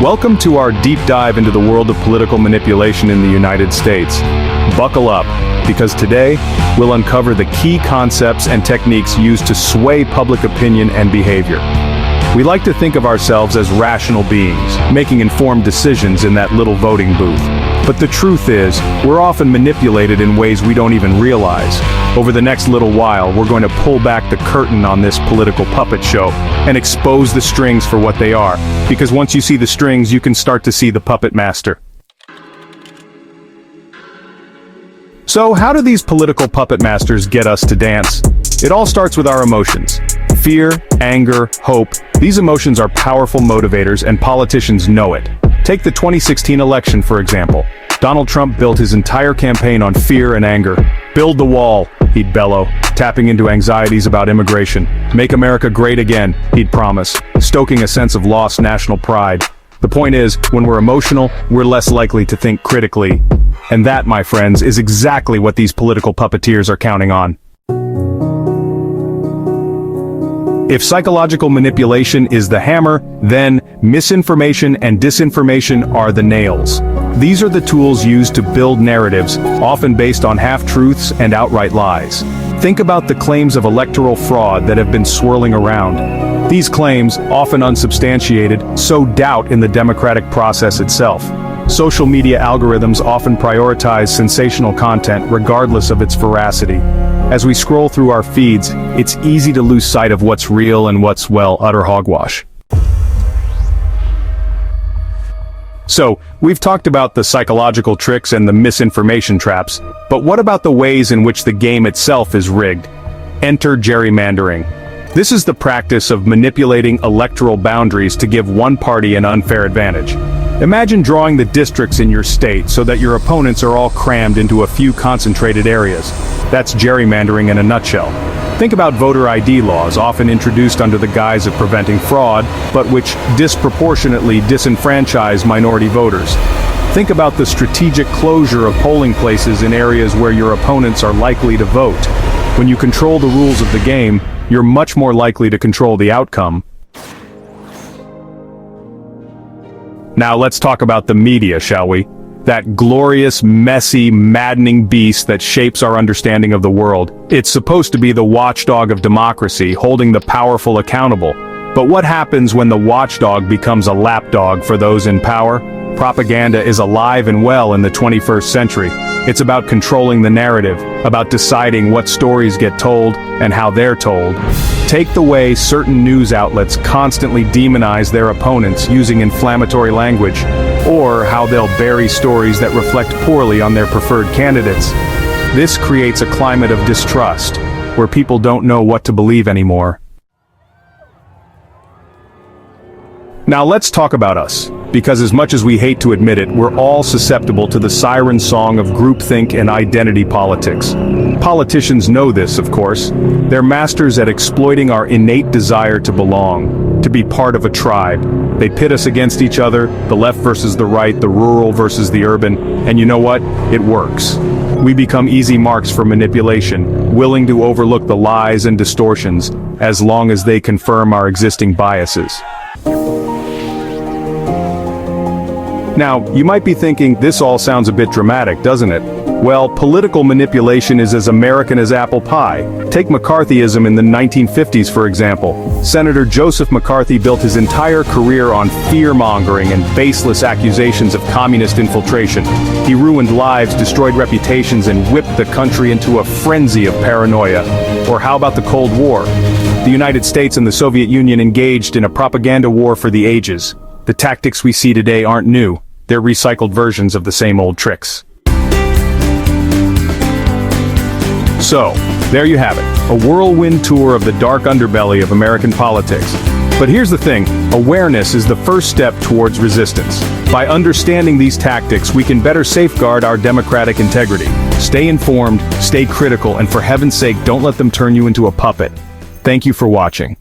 Welcome to our deep dive into the world of political manipulation in the United States. Buckle up, because today we'll uncover the key concepts and techniques used to sway public opinion and behavior. We like to think of ourselves as rational beings, making informed decisions in that little voting booth. But the truth is, we're often manipulated in ways we don't even realize. Over the next little while, we're going to pull back the curtain on this political puppet show and expose the strings for what they are. Because once you see the strings, you can start to see the puppet master. So, how do these political puppet masters get us to dance? It all starts with our emotions. Fear, anger, hope. These emotions are powerful motivators, and politicians know it. Take the 2016 election, for example. Donald Trump built his entire campaign on fear and anger. Build the wall, he'd bellow, tapping into anxieties about immigration. Make America great again, he'd promise, stoking a sense of lost national pride. The point is, when we're emotional, we're less likely to think critically. And that, my friends, is exactly what these political puppeteers are counting on. If psychological manipulation is the hammer, then misinformation and disinformation are the nails. These are the tools used to build narratives, often based on half-truths and outright lies. Think about the claims of electoral fraud that have been swirling around. These claims, often unsubstantiated, sow doubt in the democratic process itself. Social media algorithms often prioritize sensational content regardless of its veracity. As we scroll through our feeds, it's easy to lose sight of what's real and what's, well, utter hogwash. So, we've talked about the psychological tricks and the misinformation traps, but what about the ways in which the game itself is rigged? Enter gerrymandering. This is the practice of manipulating electoral boundaries to give one party an unfair advantage. Imagine drawing the districts in your state so that your opponents are all crammed into a few concentrated areas. That's gerrymandering in a nutshell. Think about voter ID laws, often introduced under the guise of preventing fraud, but which disproportionately disenfranchise minority voters. Think about the strategic closure of polling places in areas where your opponents are likely to vote. When you control the rules of the game, you're much more likely to control the outcome. Now let's talk about the media, shall we? That glorious, messy, maddening beast that shapes our understanding of the world. It's supposed to be the watchdog of democracy, holding the powerful accountable. But what happens when the watchdog becomes a lapdog for those in power? Propaganda is alive and well in the 21st century. It's about controlling the narrative, about deciding what stories get told and how they're told. Take the way certain news outlets constantly demonize their opponents using inflammatory language, or how they'll bury stories that reflect poorly on their preferred candidates. This creates a climate of distrust, where people don't know what to believe anymore. Now let's talk about us, because as much as we hate to admit it, we're all susceptible to the siren song of groupthink and identity politics. Politicians know this, of course. They're masters at exploiting our innate desire to belong, to be part of a tribe. They pit us against each other, the left versus the right, the rural versus the urban, and you know what? It works. We become easy marks for manipulation, willing to overlook the lies and distortions, as long as they confirm our existing biases. Now, you might be thinking, this all sounds a bit dramatic, doesn't it? Well, political manipulation is as American as apple pie. Take McCarthyism in the 1950s, for example. Senator Joseph McCarthy built his entire career on fear-mongering and baseless accusations of communist infiltration. He ruined lives, destroyed reputations, and whipped the country into a frenzy of paranoia. Or how about the Cold War? The United States and the Soviet Union engaged in a propaganda war for the ages. The tactics we see today aren't new. They're recycled versions of the same old tricks. So, there you have it, a whirlwind tour of the dark underbelly of American politics. But here's the thing, awareness is the first step towards resistance. By understanding these tactics, we can better safeguard our democratic integrity. Stay informed, stay critical, and for heaven's sake, don't let them turn you into a puppet. Thank you for watching.